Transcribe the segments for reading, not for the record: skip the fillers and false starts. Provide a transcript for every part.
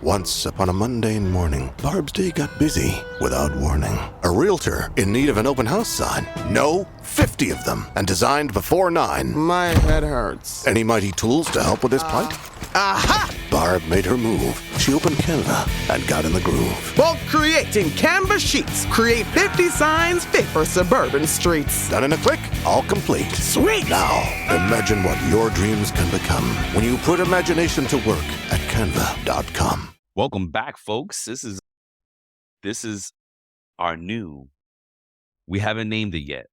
Once upon a mundane morning, Barb's day got busy without warning. A realtor in need of an open house sign. No, 50 of them, and designed before 9. My head hurts. Any mighty tools to help with this plight? Aha! Barb made her move. She opened Canva and got in the groove. Bulk creating Canva sheets. Create 50 signs fit for suburban streets. Done in a click, all complete. Sweet! Now, imagine what your dreams can become when you put imagination to work at canva.com. Welcome back, folks. This is our new. We haven't named it yet,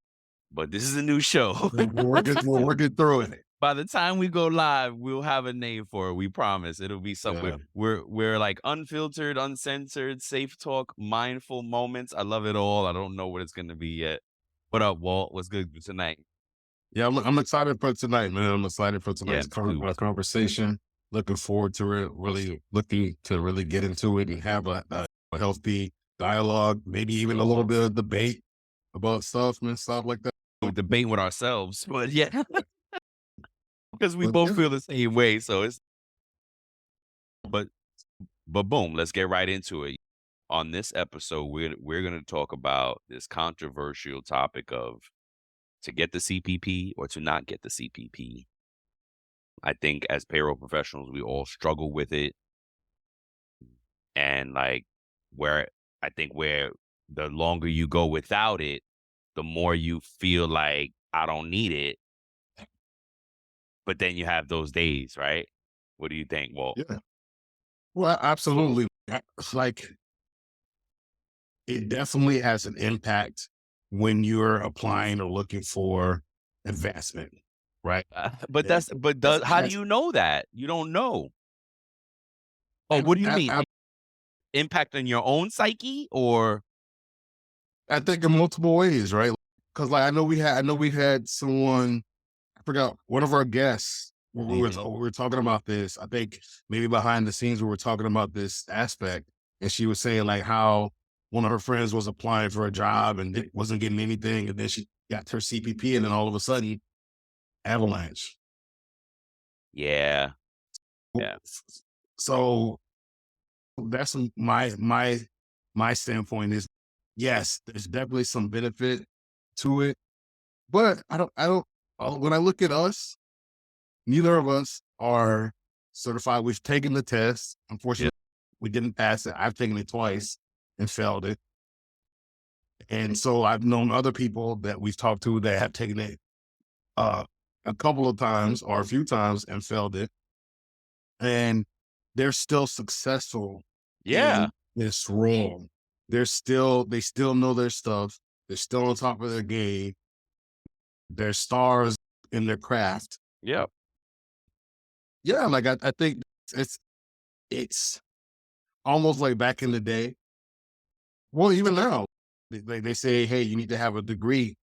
but this is a new show. We're working through it. By the time we go live, we'll have a name for it. We promise. It'll be something. Yeah. We're like unfiltered, uncensored, safe talk, mindful moments. I love it all. I don't know what it's gonna be yet. What up, Walt? What's good tonight? Yeah, I'm excited for tonight, man. I'm excited for tonight's Yeah, conversation. Looking forward to it. Really looking to really get into it and have a healthy dialogue, maybe even a little bit of debate about stuff and stuff like that. We debate with ourselves, but yeah, because we But both yeah. feel the same way. So it's but boom, let's get right into it. On this episode, we're going to talk about this controversial topic of to get the CPP or to not get the CPP. I think as payroll professionals, we all struggle with it. And like where the longer you go without it, the more you feel like I don't need it. But then you have those days, right? What do you think, Walt? Yeah. Well, absolutely. It's like it definitely has an impact when you're applying or looking for advancement, right? But Yeah. how do you know that? You don't know. Oh, what do you mean? Impact on your own psyche or? I think in multiple ways, right? Because like I know we've had someone, I forgot, one of our guests when we were talking about this. I think maybe behind the scenes we were talking about this aspect, and she was saying like how one of her friends was applying for a job and wasn't getting anything, and then she got her CPP, and then all of a sudden, avalanche. Yeah. Yeah. So that's my standpoint is, yes, there's definitely some benefit to it, but I don't. When I look at us, neither of us are certified. We've taken the test. Unfortunately, we didn't pass it. I've taken it twice and failed it. And so I've known other people that we've talked to that have taken it a couple of times or a few times and failed it. And they're still successful. Yeah. in this role. They still know their stuff. They're still on top of their game. They're stars in their craft. Yeah. Yeah, like I think it's almost like back in the day. Well, even now, they say, hey, you need to have a degree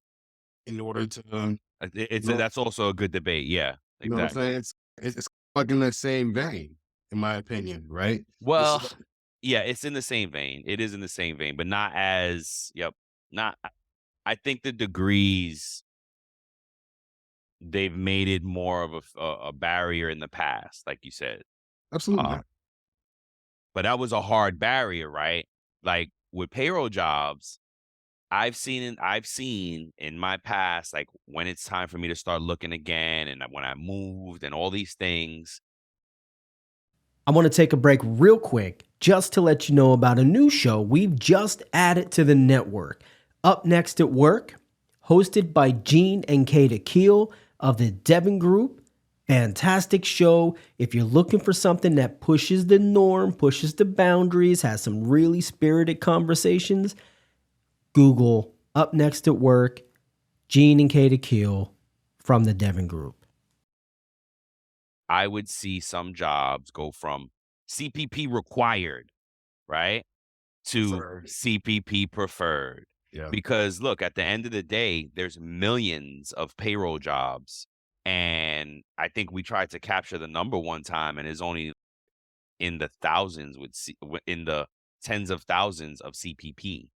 in order to. That's also a good debate. Yeah. You know what I'm saying? It's like in the same vein, in my opinion, right? Well, yeah, it's in the same vein. It is in the same vein, but not as, I think the degrees, they've made it more of a barrier in the past, like you said. Absolutely. But that was a hard barrier, right? Like with payroll jobs, I've seen in my past, like when it's time for me to start looking again, and when I moved and all these things. I want to take a break real quick just to let you know about a new show we've just added to the network. Up Next at Work, hosted by Gene and Kata Keel of the Devon Group. Fantastic show. If you're looking for something that pushes the norm, pushes the boundaries, has some really spirited conversations, Google Up Next at Work, Gene and Kata Keel from the Devon Group. I would see some jobs go from CPP required, right, to Preferred. CPP preferred. Yeah. Because look, at the end of the day, there's millions of payroll jobs. And I think we tried to capture the number one time, and it's only in the thousands in the tens of thousands of CPP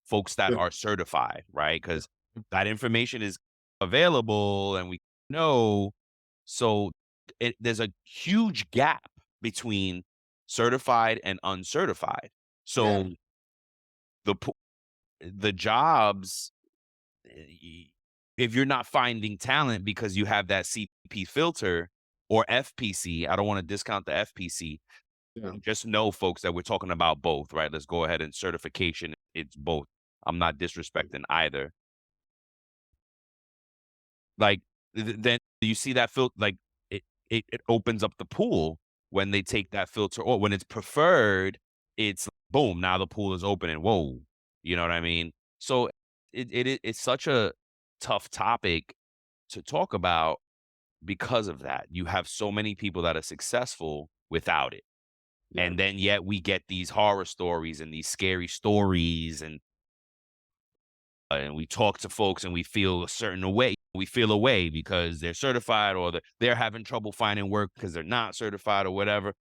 folks that are certified, right? Because that information is available and we know. So there's a huge gap between certified and uncertified. So the jobs, if you're not finding talent because you have that CPP filter or FPC, I don't want to discount the FPC. Just know, folks, that we're talking about both, right? Let's go ahead and certification. It's both. I'm not disrespecting either. Like, then you see that filter, like it opens up the pool when they take that filter, or when it's preferred, it's boom, now the pool is open and whoa, you know what I mean? So it's such a tough topic to talk about because of that. You have so many people that are successful without it. And then yet we get these horror stories and these scary stories, and we talk to folks and we feel a certain way. We feel away because they're certified, or they're having trouble finding work because they're not certified or whatever.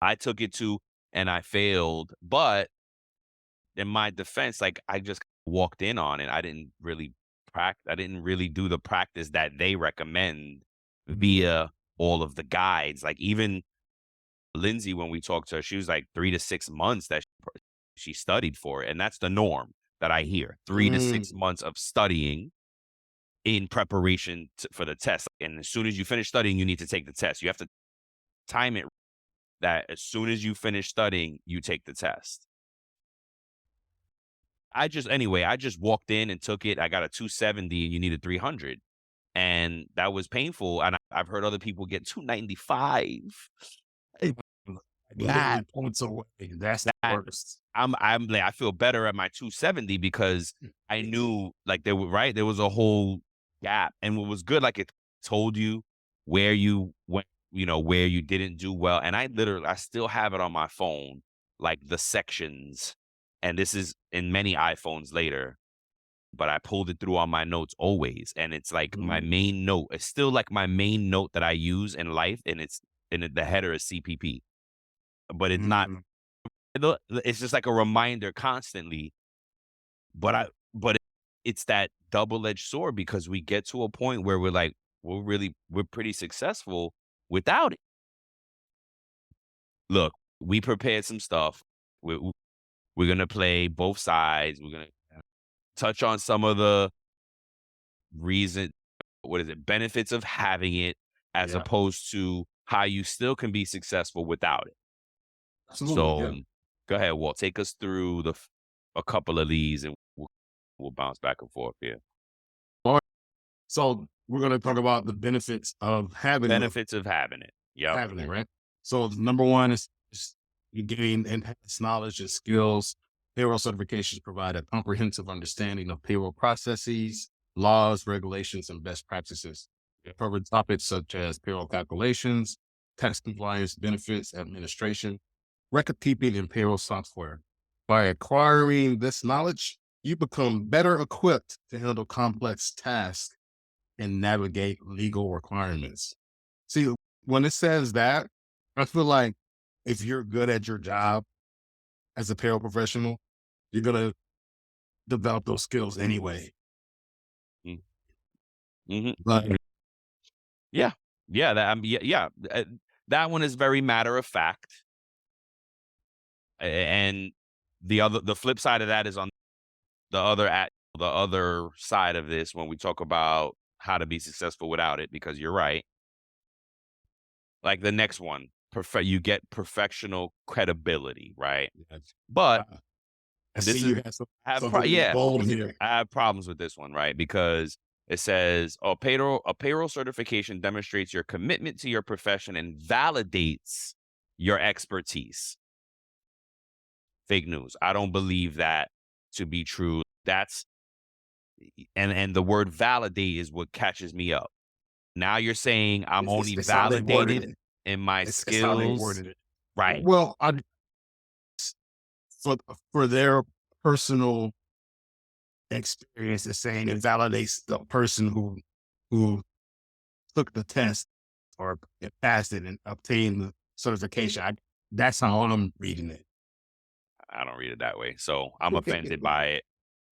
I took it too, and I failed. But in my defense, like, I just walked in on it. I didn't really I didn't really do the practice that they recommend via all of the guides. Like, even Lindsay, when we talked to her, she was like 3 to 6 months that she studied for it. And that's the norm that I hear, 3 to 6 months of studying in preparation for the test. And as soon as you finish studying, you need to take the test. You have to time it that as soon as you finish studying, you take the test. I just walked in and took it. I got a 270 and you need a 300. And that was painful. And I've heard other people get 295. That points away. That's the worst. I feel better at my 270 because I knew, like, there was a whole gap. And what was good, like, it told you where you went, where you didn't do well. And I still have it on my phone, like the sections. And this is in many iPhones later, but I pulled it through on my notes always. And it's like my main note. It's still like my main note that I use in life. And the header is CPP. But it's not, it's just like a reminder constantly. But it's that double-edged sword, because we get to a point where we're like, we're pretty successful without it. Look, we prepared some stuff. We're going to play both sides. We're going to touch on some of the benefits of having it, as opposed to how you still can be successful without it. So go ahead, Walt. Take us through a couple of these, and we'll bounce back and forth here. All right. So we're going to talk about the benefits of having it. Yeah, having it, right? So number one is you gain enhanced knowledge and skills. Payroll certifications provide a comprehensive understanding of payroll processes, laws, regulations, and best practices. They cover topics such as payroll calculations, tax compliance, benefits, administration, record keeping, and payroll software. By acquiring this knowledge, you become better equipped to handle complex tasks and navigate legal requirements. See, when it says that, I feel like if you're good at your job as a payroll professional, you're going to develop those skills anyway. But that one is very matter of fact. And the flip side of that is on the other side of this, when we talk about how to be successful without it, because you're right. Like the next one, you get professional credibility, right? But I have problems with this one, right? Because it says, a payroll certification demonstrates your commitment to your profession and validates your expertise. Fake news. I don't believe that to be true. And the word validate is what catches me up. Now you're saying I'm only validated in my skills. Right. Well, for their personal experience, is saying it validates the person who took the test or passed it and obtained the certification. That's how I'm reading it. I don't read it that way, so I'm offended by it.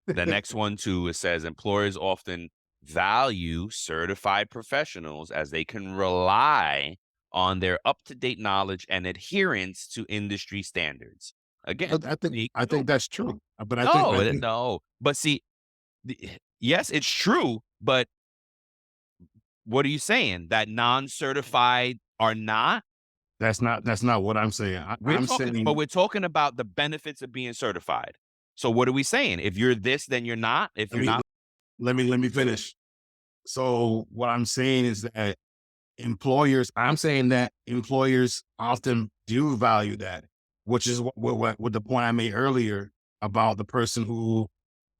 The next one too, it says employers often value certified professionals as they can rely on their up-to-date knowledge and adherence to industry standards. Again, I think that's true. But no, I think no. But see, yes, it's true. But what are you saying? That non-certified are not? that's not what I'm saying. We're talking about the benefits of being certified. So what are we saying? If you're this, then you're not. If you're not, let me finish. So what I'm saying is that I'm saying that employers often do value that, which is what the point I made earlier about the person who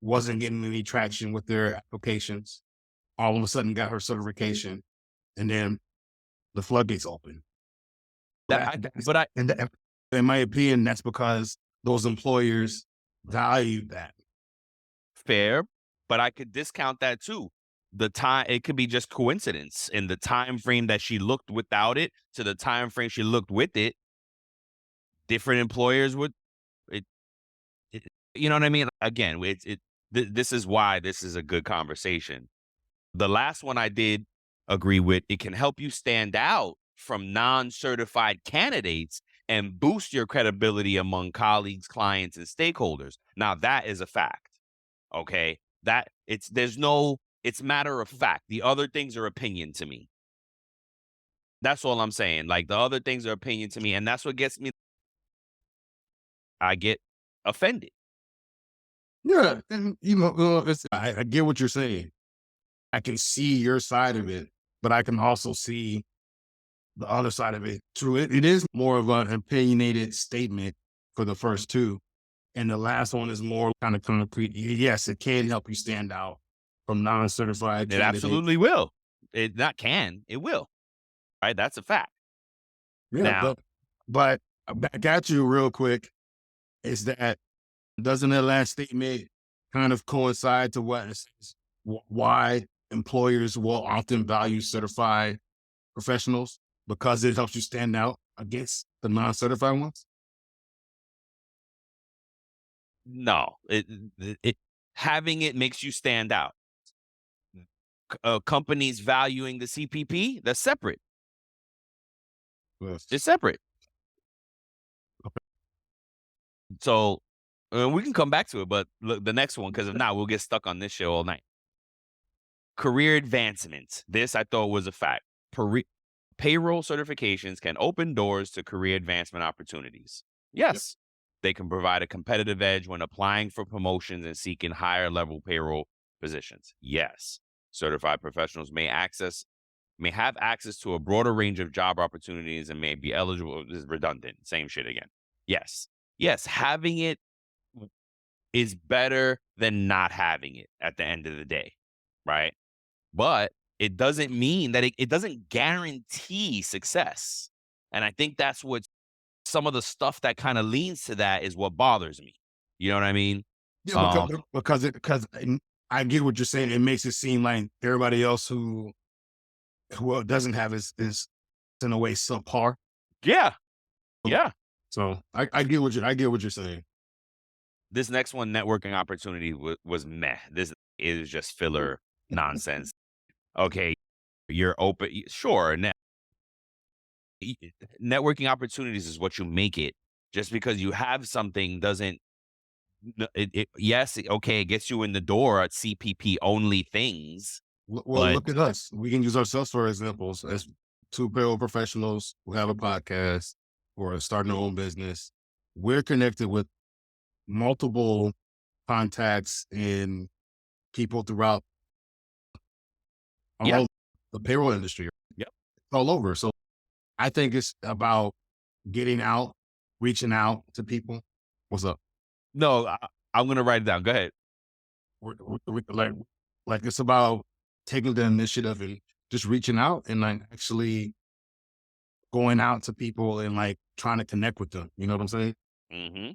wasn't getting any traction with their applications, all of a sudden got her certification, and then the floodgates open. In my opinion, that's because those employers value that. Fair, but I could discount that too. The time, it could be just coincidence in the time frame that she looked without it to the time frame she looked with it. Different employers would, you know what I mean? Again, this is why this is a good conversation. The last one I did agree with, it can help you stand out from non-certified candidates and boost your credibility among colleagues, clients, and stakeholders. Now that is a fact. Okay. It's matter of fact. The other things are opinion to me. That's all I'm saying. Like the other things are opinion to me. And that's what gets me. I get offended. Yeah. And I get what you're saying. I can see your side of it, but I can also see the other side of it. True. It is more of an opinionated statement for the first two. And the last one is more kind of concrete. Yes, it can help you stand out from non-certified candidates. It absolutely will. It not can. It will. Right? That's a fact. Yeah, now, but I got you real quick. Is that doesn't that last statement kind of coincide to why employers will often value certified professionals? Because it helps you stand out against the non-certified ones? No, having it makes you stand out. Companies valuing the CPP, that's separate. Yes. It's separate. Okay. So we can come back to it, but look, the next one, because if not, we'll get stuck on this show all night. Career advancement. This I thought was a fact. Payroll certifications can open doors to career advancement opportunities. Yes. Yep. They can provide a competitive edge when applying for promotions and seeking higher level payroll positions. Yes. Certified professionals may have access to a broader range of job opportunities and may be eligible. This is redundant. Same shit again. Yes. Yes. Having it is better than not having it at the end of the day. Right. But it doesn't mean that it doesn't guarantee success. And I think that's what some of the stuff that kind of leans to that is what bothers me. You know what I mean? Yeah, because I get what you're saying. It makes it seem like everybody else who doesn't have is in a way subpar. Yeah. Yeah. So I get what you're saying. This next one, networking opportunity, was meh. This is just filler nonsense. Okay, you're open. Sure. Networking opportunities is what you make it. Just because you have something doesn't. Yes, okay, it gets you in the door at CPP only things. Well, look at us. We can use ourselves for examples as two payroll professionals who have a podcast or starting their own business. We're connected with multiple contacts and people throughout all the payroll industry. Yep. All over. So I think it's about getting out, reaching out to people. What's up? No, I'm going to write it down. Go ahead. Like it's about taking the initiative and just reaching out and like actually going out to people and like trying to connect with them. You know what I'm saying? Mm-hmm.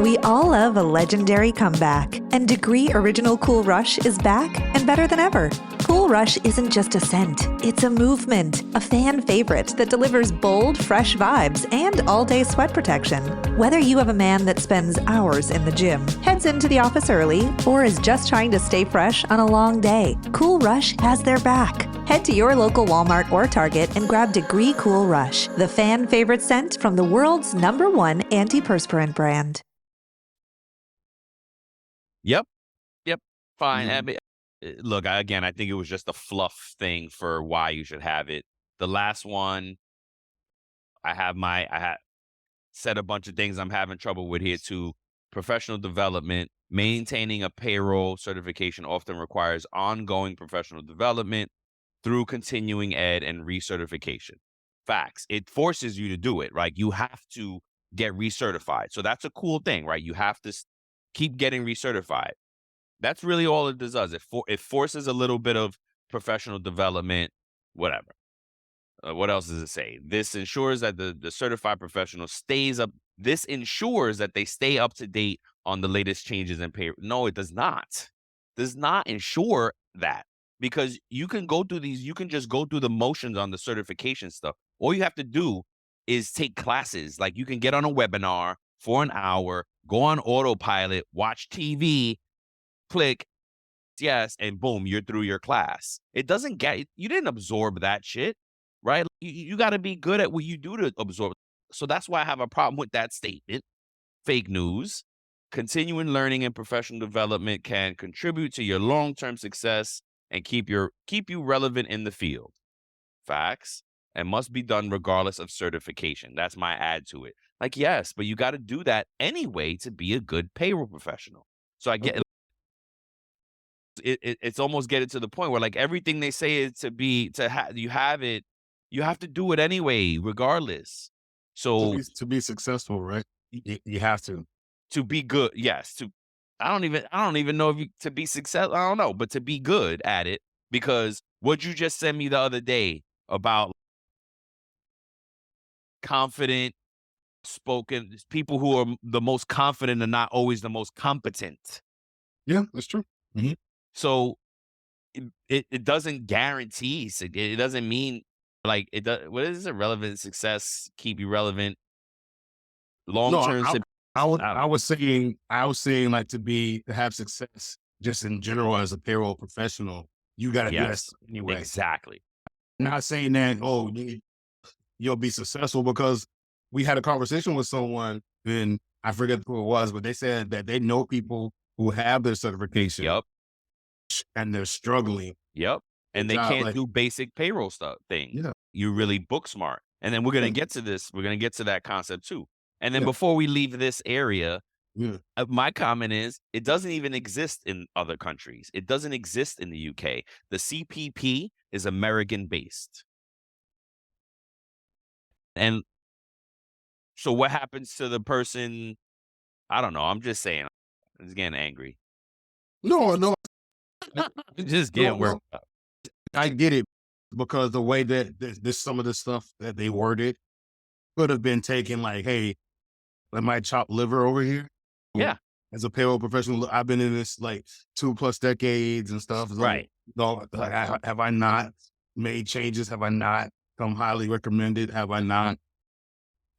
We all love a legendary comeback, and Degree Original Cool Rush is back and better than ever. Cool Rush isn't just a scent, it's a movement, a fan favorite that delivers bold, fresh vibes and all-day sweat protection. Whether you have a man that spends hours in the gym, heads into the office early, or is just trying to stay fresh on a long day, Cool Rush has their back. Head to your local Walmart or Target and grab Degree Cool Rush, the fan favorite scent from the world's #1 antiperspirant brand. Yep. Fine. Mhm. I mean, look, I think it was just a fluff thing for why you should have it. The last one, I had said a bunch of things I'm having trouble with here too. Professional development, maintaining a payroll certification often requires ongoing professional development through continuing ed and recertification. Facts. It forces you to do it, right? You have to get recertified. So that's a cool thing, right? You have to keep getting recertified. That's really all it does. It forces a little bit of professional development, whatever. What else does it say? This ensures that the certified professional stays up. This ensures that they stay up to date on the latest changes in pay. No, it does not. Does not ensure that, because you can go through these. You can just go through the motions on the certification stuff. All you have to do is take classes. Like, you can get on a webinar for an hour, go on autopilot, watch TV, click yes, and boom, you're through your class. It doesn't get, you didn't absorb that shit, right? You got to be good at what you do to absorb. So that's why I have a problem with that statement. Fake news. Continuing learning and professional development can contribute to your long-term success and keep you relevant in the field. Facts. And must be done regardless of certification. That's my add to it. Like, yes, but you got to do that anyway to be a good payroll professional. So I get it's almost getting to the point where, like, everything they say is you have it, you have to do it anyway, regardless. So To be successful, right? You have to. to be good, yes. I don't even know if to be successful. I don't know, but to be good at it, because what you just sent me the other day about confident spoken people who are the most confident are not always the most competent. Yeah, that's true. Mhm. So it doesn't guarantee. It doesn't mean, like, it does. What is it? Relevant success keep you relevant. Long No, term. I was saying like to have success just in general as a payroll professional, you got to do that Yes, stuff anyway. exactly. Not saying that you'll be successful, because we had a conversation with someone and I forget who it was, but they said that they know people who have their certification Yep. and they're struggling. Yep. And they job, can't like- do basic payroll stuff thing. Yeah. You really book smart. And then we're gonna Yeah. get to this. We're gonna get to that concept too. And then Yeah. before we leave this area, Yeah. my comment is it doesn't even exist in other countries. It doesn't exist in the UK. The CPP is American based. And so what happens to the person? I don't know. I'm just saying. I'm just getting angry. No, Just getting no. worked up. I get it, because the way that this some of the stuff that they worded could have been taken like, hey, let my chop liver over here. Yeah. As a payroll professional, I've been in this like 2+ decades and stuff. So, Right. No, like, have I not made changes? Have I not come highly recommended? Have I not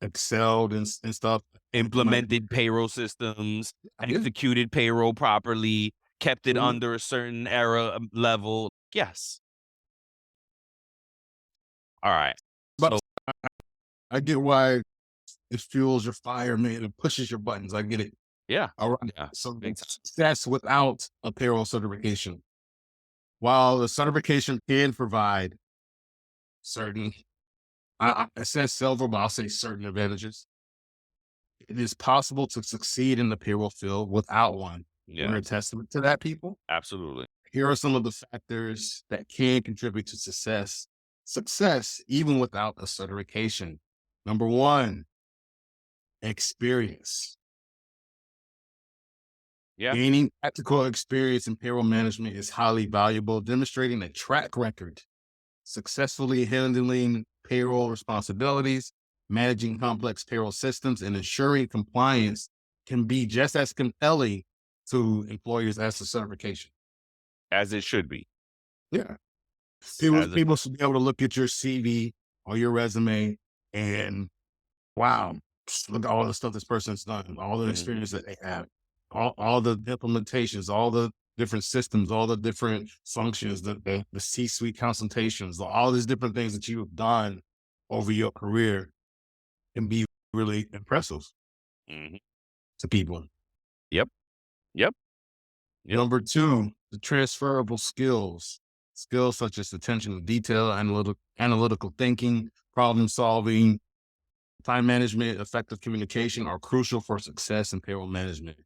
excelled and stuff? Implemented payroll systems, Yeah. executed payroll properly, kept it Mhm. under a certain error level. Yes. All right. But I get why it fuels your fire, man. It pushes your buttons. I get it. Yeah. All right. Yeah. So Big time. that's without a payroll certification. While the certification can provide certain, I said several, but I'll say certain advantages, it is possible to succeed in the payroll field without one. Yeah. We're a testament to that, people. Absolutely. Here are some of the factors that can contribute to success even without a certification. Number one, experience. Yeah. Gaining practical experience in payroll management is highly valuable. Demonstrating a track record, successfully handling payroll responsibilities, managing complex payroll systems, and ensuring compliance can be just as compelling to employers as the certification. As it should be. Yeah. People should be able to look at your CV or your resume and, wow, look at all the stuff this person's done, all the experience that they have, all the implementations, all the different systems, all the different functions, the C-suite consultations, all these different things that you've done over your career can be really impressive Mhm. to people. Yep. Yep. Yep. Number two, the transferable skills. Skills such as attention to detail, analytical thinking, problem solving, time management, effective communication are crucial for success in payroll management.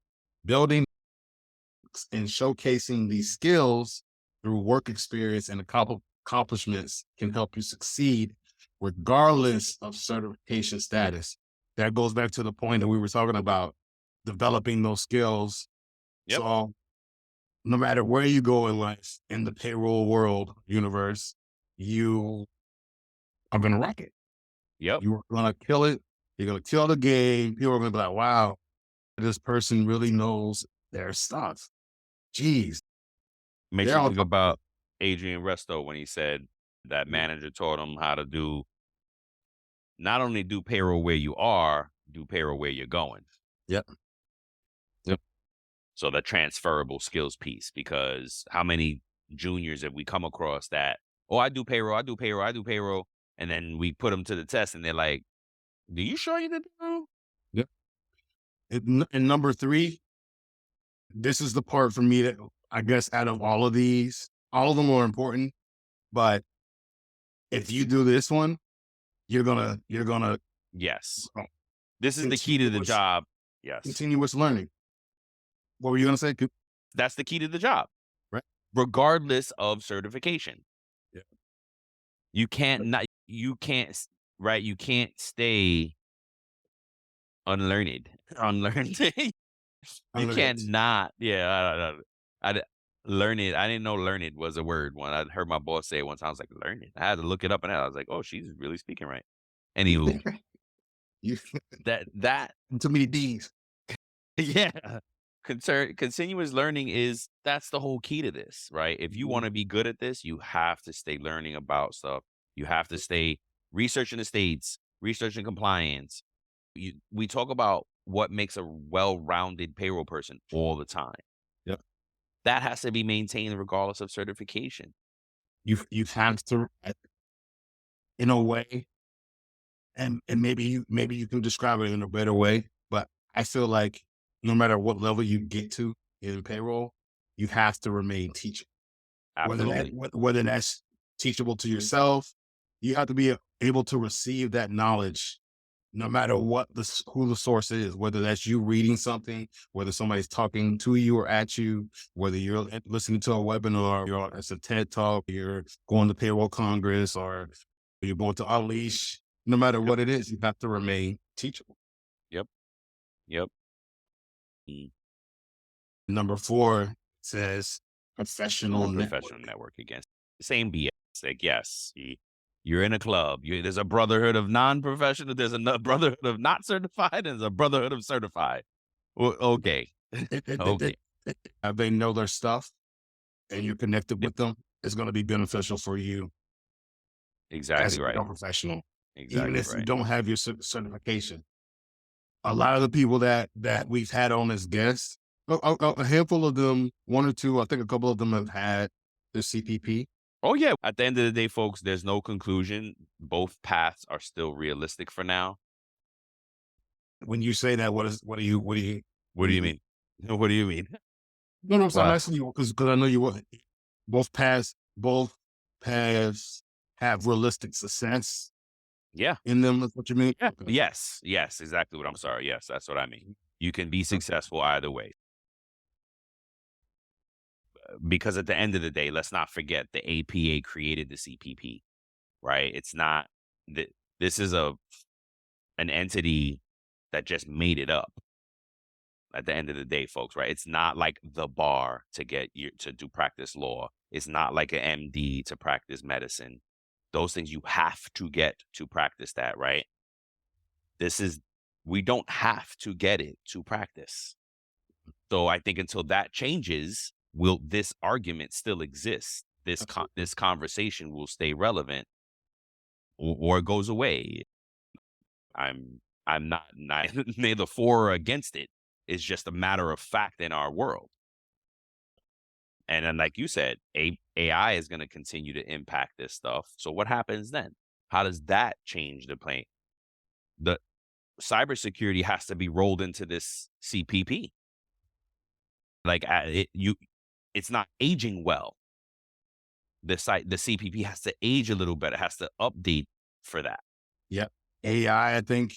Building and showcasing these skills through work experience and accomplishments can help you succeed regardless of certification status. That goes back to the point that we were talking about, developing those skills. Yep. So no matter where you go in life, in the payroll world universe, you are going to rock it. Yep. You're going to kill it. You're going to kill the game. People are going to be like, wow, this person really knows their stuff. Jeez. Makes They're you on think top of about Adrian Resto when he said that manager taught him how to do, not only do payroll where you are, do payroll where you're going. Yep. Yep. So the transferable skills piece, because how many juniors have we come across that, oh, I do payroll, and then we put them to the test and they're like, do you sure you did payroll? Yep. And number three, this is the part for me that I guess out of all of these, all of them are important, but if you do this one, you're gonna Yes. Oh. This is the key to the Continuous- job. Yes. continuous learning. What were you gonna say? That's the key to the job. Right. Regardless of certification. Yeah. You can't stay unlearned. You cannot. Yeah. Learned. I didn't know learned was a word. When I heard my boss say it one time, I was like, learned. I had to look it up, and I was like, oh, she's really speaking right. Anywho, You that too many D's. yeah. Continuous learning that's the whole key to this, right? If you want to be good at this, you have to stay learning about stuff. You have to stay researching the states, researching compliance. We talk about what makes a well-rounded payroll person all the time. Yep. That has to be maintained regardless of certification. You have to, in a way, and maybe you can describe it in a better way, but I feel like no matter what level you get to in payroll, you have to remain teachable. Absolutely. Whether that's teachable to yourself, you have to be able to receive that knowledge, no matter who the source is. Whether that's you reading something, whether somebody's talking to you or at you, whether you're listening to a webinar, it's a TED Talk, you're going to Payroll Congress, or you're going to Unleash. No matter what it is, you have to remain teachable. Yep. Number 4 says professional network against same BS. Like, yes, you're in a club. There's a brotherhood of non-professional. There's a brotherhood of not certified, and there's a brotherhood of certified. Well, okay. Okay. If they know their stuff and you're connected with them, it's going to be beneficial for you. Exactly as right. a professional. Exactly Even if right. you don't have your certification. A lot of the people that we've had on as guests, a handful of them, one or two, I think a couple of them have had the CPP. Oh yeah. At the end of the day, folks, there's no conclusion. Both paths are still realistic for now. When you say that, what do you mean? What do you mean? No, I'm asking you because I know you would. Both paths have realistic success. Yeah. In them, that's what you mean? Yeah. Okay. Yes, exactly what I'm sorry. Yes, that's what I mean. You can be successful either way. Because at the end of the day, let's not forget the APA created the CPP, right? It's not that this is an entity that just made it up. At the end of the day, folks, right? It's not like the bar to do practice law. It's not like an MD to practice medicine. Those things you have to get to practice that, right? We don't have to get it to practice. So I think until that changes, this argument still exist? This conversation will stay relevant, or it goes away. I'm not neither for or against it. It's just a matter of fact in our world. And then, like you said, AI is going to continue to impact this stuff. So what happens then? How does that change the plane? The cybersecurity has to be rolled into this CPP. Like it's not aging well. The CPP has to age a little better. It has to update for that. Yep. AI, I think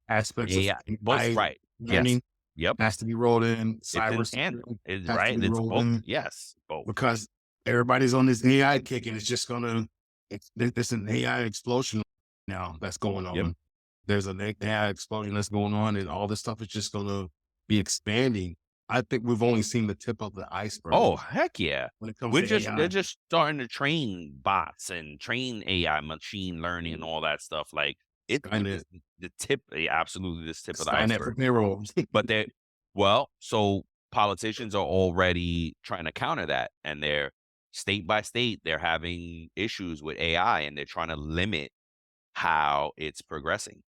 aspects AI, of both AI right. learning Yep. has to be rolled in. It's an and Cybersecurity it's has right. to be It's rolled both. in Yes, both. because everybody's on this AI kick, and it's just gonna. There's an AI explosion now that's going on. Yep. There's an AI explosion that's going on, and all this stuff is just gonna be expanding. I think we've only seen the tip of the iceberg. Oh, heck yeah. When it comes to AI. They're just starting to train bots and train AI, machine learning and all that stuff. Like it's the tip, absolutely this tip of the Skynet for iceberg. payroll. But so politicians are already trying to counter that, and they're state by state, they're having issues with AI, and they're trying to limit how it's progressing.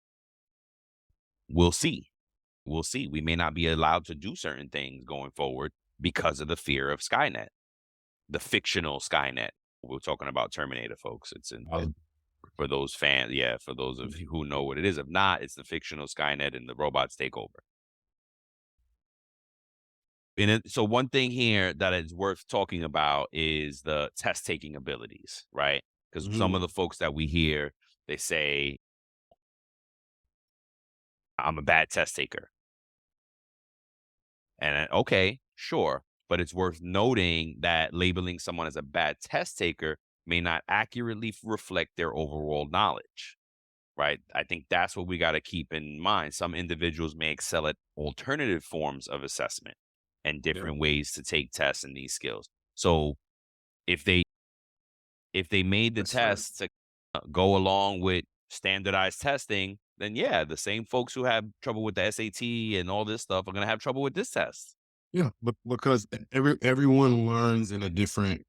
We'll see. We'll see. We may not be allowed to do certain things going forward because of the fear of Skynet, the fictional Skynet. We're talking about Terminator, folks. It's for those fans. Yeah, for those of you who know what it is. If not, it's the fictional Skynet and the robots take over. So one thing here that is worth talking about is the test taking abilities, right? Because some of the folks that we hear, they say, I'm a bad test taker. And okay, sure. But it's worth noting that labeling someone as a bad test taker may not accurately reflect their overall knowledge, right? I think that's what we got to keep in mind. Some individuals may excel at alternative forms of assessment and different ways to take tests in these skills. So if they made the test to go along with standardized testing, then yeah, the same folks who have trouble with the SAT and all this stuff are going to have trouble with this test. Yeah, but because everyone learns in a different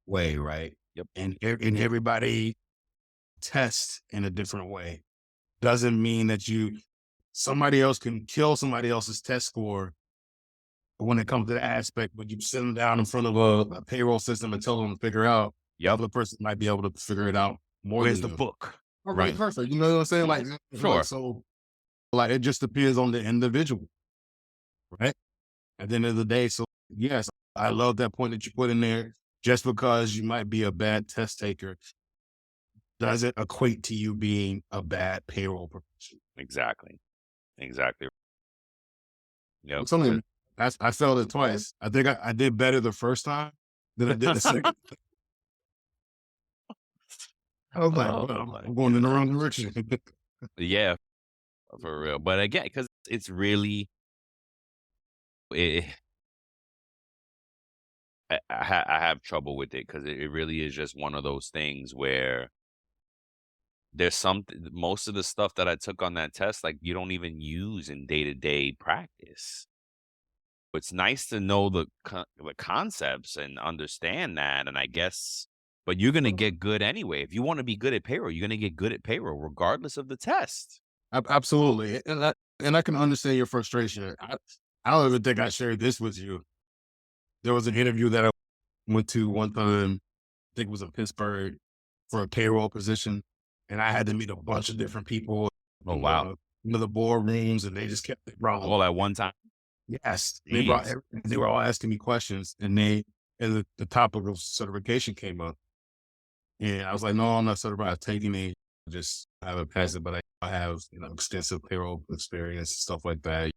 way, right? Yep. And everybody tests in a different way. Doesn't mean that somebody else can kill somebody else's test score when it comes to the aspect, but you sit them down in front of a payroll system and tell them to figure out. The other person might be able to figure it out more. Where's than the book? Right. Perfect. You know what I'm saying? Like, sure. So, like, it just depends on the individual, right? At the end of the day, so yes, I love that point that you put in there. Just because you might be a bad test taker doesn't equate to you being a bad payroll professional. Exactly. Yep. I failed it twice. I think I did better the first time than I did the second. I was like, I'm going in the wrong direction. Yeah, for real. But again, because it's really, I have trouble with it because it really is just one of those things where there's most of the stuff that I took on that test, like you don't even use in day-to-day practice. It's nice to know the concepts and understand that, and I guess, but you're going to get good anyway. If you want to be good at payroll, you're going to get good at payroll regardless of the test. Absolutely. And I can understand your frustration. I don't even think I shared this with you. There was an interview that I went to one time, I think it was in Pittsburgh, for a payroll position. And I had to meet a bunch of different people. Oh, wow. Into the boardrooms, and they just kept it wrong. All at one time? Yes. They were all asking me questions, and the topic of certification came up. And I was like, no, I'm not certified taking it. Just haven't passed it, but I have extensive payroll experience, stuff like that,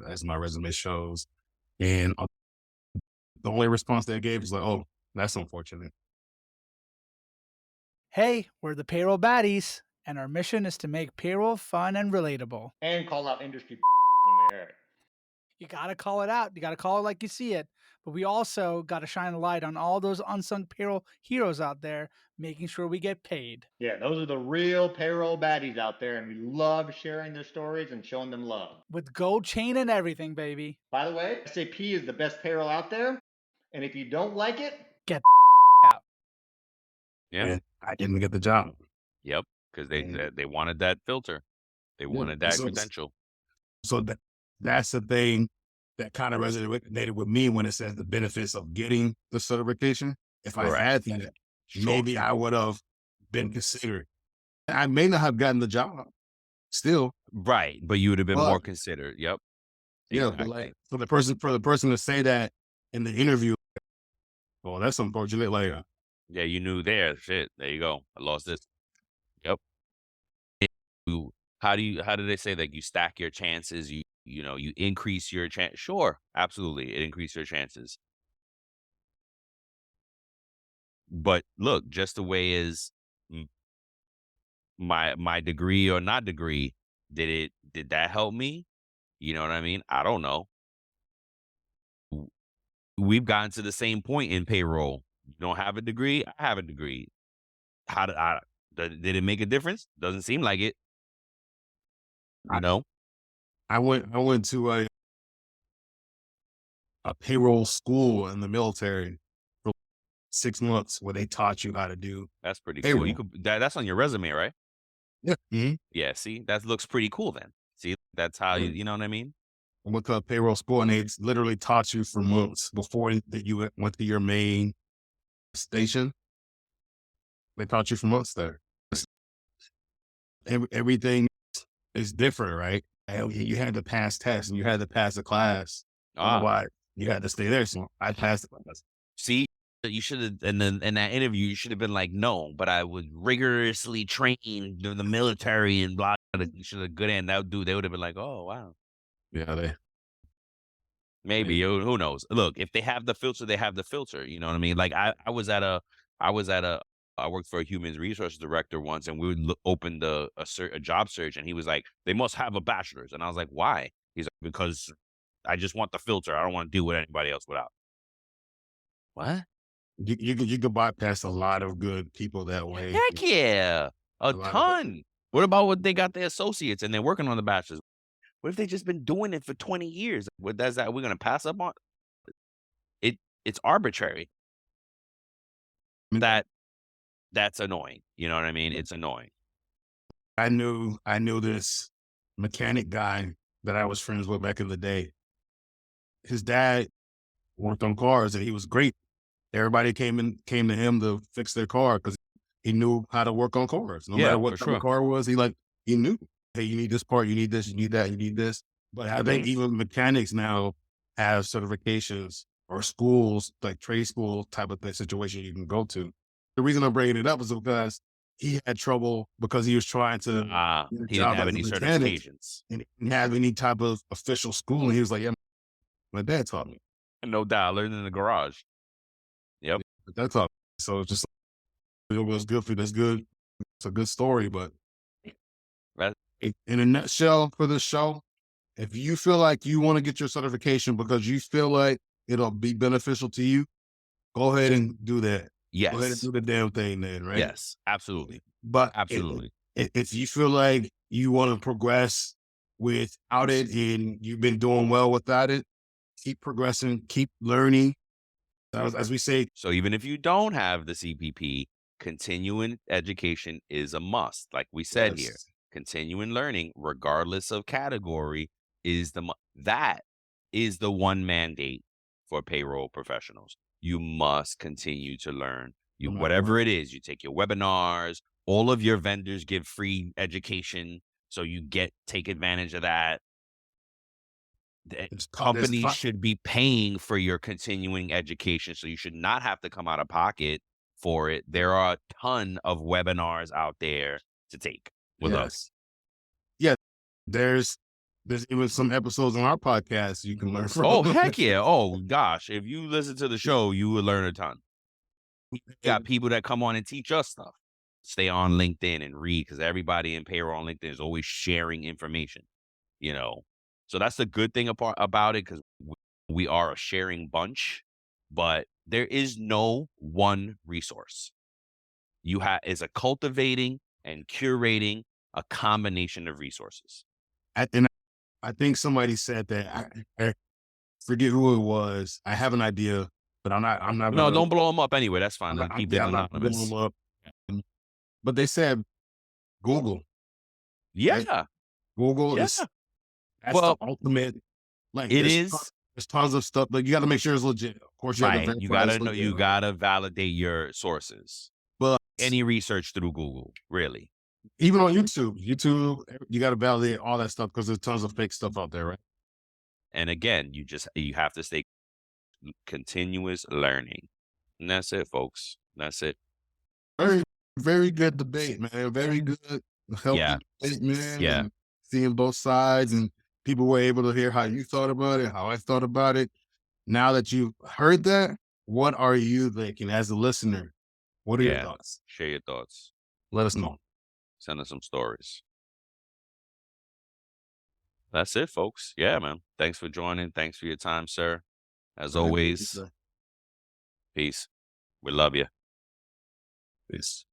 as my resume shows. And the only response they gave was like, oh, that's unfortunate. Hey, we're the Payroll Baddies, and our mission is to make payroll fun and relatable. And call out industry when we hear it. You got to call it out. You got to call it like you see it. But we also got to shine a light on all those unsung payroll heroes out there, making sure we get paid. Yeah, those are the real payroll baddies out there, and we love sharing their stories and showing them love. With gold chain and everything, baby. By the way, SAP is the best payroll out there, and if you don't like it, get out. Yeah. And I didn't get the job. Yep, because they wanted that filter. They wanted that credential. So that's the thing that kind of resonated with me when it says the benefits of getting the certification. If I had that, maybe I would have been considered. I may not have gotten the job still. Right. But you would have been But- more considered. Yep. Yeah, Exactly. like for the person to say that in the interview, well, that's unfortunate. Like, Yeah, you knew there. Shit. There you go. I lost this. Yep. How do they say that you stack your chances? You increase your chance. Sure, absolutely, it increases your chances. But look, just the way is my degree or not degree. Did that help me? You know what I mean? I don't know. We've gotten to the same point in payroll. You don't have a degree. I have a degree. Did it make a difference? Doesn't seem like it. I went to a payroll school in the military for 6 months where they taught you how to do. That's pretty Payroll. cool. You could that's on your resume, right? Yeah. Mm-hmm. Yeah, see, that looks pretty cool then. See, that's how you know what I mean? I went to a payroll school and they literally taught you for months before that you went to your main station. They taught you for months there. Everything is different, right? And you had to pass tests and you had to pass the class. Otherwise, you had to stay there. So I passed the class. See, you should have, and then in that interview, you should have been like, no, but I was rigorously trained in the military and blah. You should have good end. They would have been like, oh, wow. Yeah, Maybe, who knows? Look, if they have the filter, they have the filter. You know what I mean? Like I worked for a human resources director once, and we would open a job search, and he was like, they must have a bachelor's. And I was like, why? He's like, because I just want the filter. I don't want to do what anybody else without. What? You could bypass a lot of good people that way. Heck yeah. A ton. What about what they got their associates and they're working on the bachelor's? What if they just been doing it for 20 years? What does that? We're going to pass up on it. It's arbitrary. That's annoying. You know what I mean? It's annoying. I knew this mechanic guy that I was friends with back in the day. His dad worked on cars and he was great. Everybody came to him to fix their car because he knew how to work on cars. No matter what the car was, he knew. Hey, you need this part, you need this, you need that, you need this. But I think even mechanics now have certifications or schools, like trade school type of situation you can go to. The reason I'm bringing it up is because he had trouble because he was trying to. He didn't have any certifications. And he didn't have any type of official school. And he was like, yeah, my dad taught me. No doubt. I learned in the garage. Yep. But that's all. So it's just, it was good for this good. It's a good story, but in a nutshell for this show, if you feel like you want to get your certification because you feel like it'll be beneficial to you, go ahead and do that. Yes. Go ahead and do the damn thing then, right? Yes, absolutely. But absolutely. If you feel like you want to progress without it and you've been doing well without it, keep progressing, keep learning. As we say. So even if you don't have the CPP, continuing education is a must. Like we said here, continuing learning, regardless of category, that is the one mandate for payroll professionals. You must continue to learn. Whatever it is, you take your webinars, all of your vendors give free education. So you take advantage of that. Companies should be paying for your continuing education. So you should not have to come out of pocket for it. There are a ton of webinars out there to take with us. Yeah. There's even some episodes on our podcast you can learn from. Oh, heck yeah. Oh, gosh. If you listen to the show, you will learn a ton. We got people that come on and teach us stuff. Stay on LinkedIn and read because everybody in payroll on LinkedIn is always sharing information, So that's the good thing about it because we are a sharing bunch, but there is no one resource. Is a cultivating and curating a combination of resources. And I think somebody said that. I forget who it was. I have an idea, but I'm not. No, don't blow them up anyway. That's fine. Keep it anonymous. But they said Google. Yeah. Right? Google is. That's the ultimate. Like it is. There's tons of stuff, but you got to make sure it's legit. Of course, you have to Right. You verify gotta it's know. legit, You right? gotta validate your sources. But Any research through Google, really. even on YouTube, you got to validate all that stuff because there's tons of fake stuff out there, right? And again, you have to stay continuous learning, and that's it, folks. That's it. Very, very good debate, man. Very good, healthy Yeah. debate, man. Yeah. And seeing both sides, and people were able to hear how you thought about it, how I thought about it. Now that you've heard that, what are you thinking as a listener? What are your Yeah. thoughts? Share your thoughts. Let us know. Send us some stories. That's it, folks. Yeah, man. Thanks for joining. Thanks for your time, sir. As always, peace. We love you. Peace.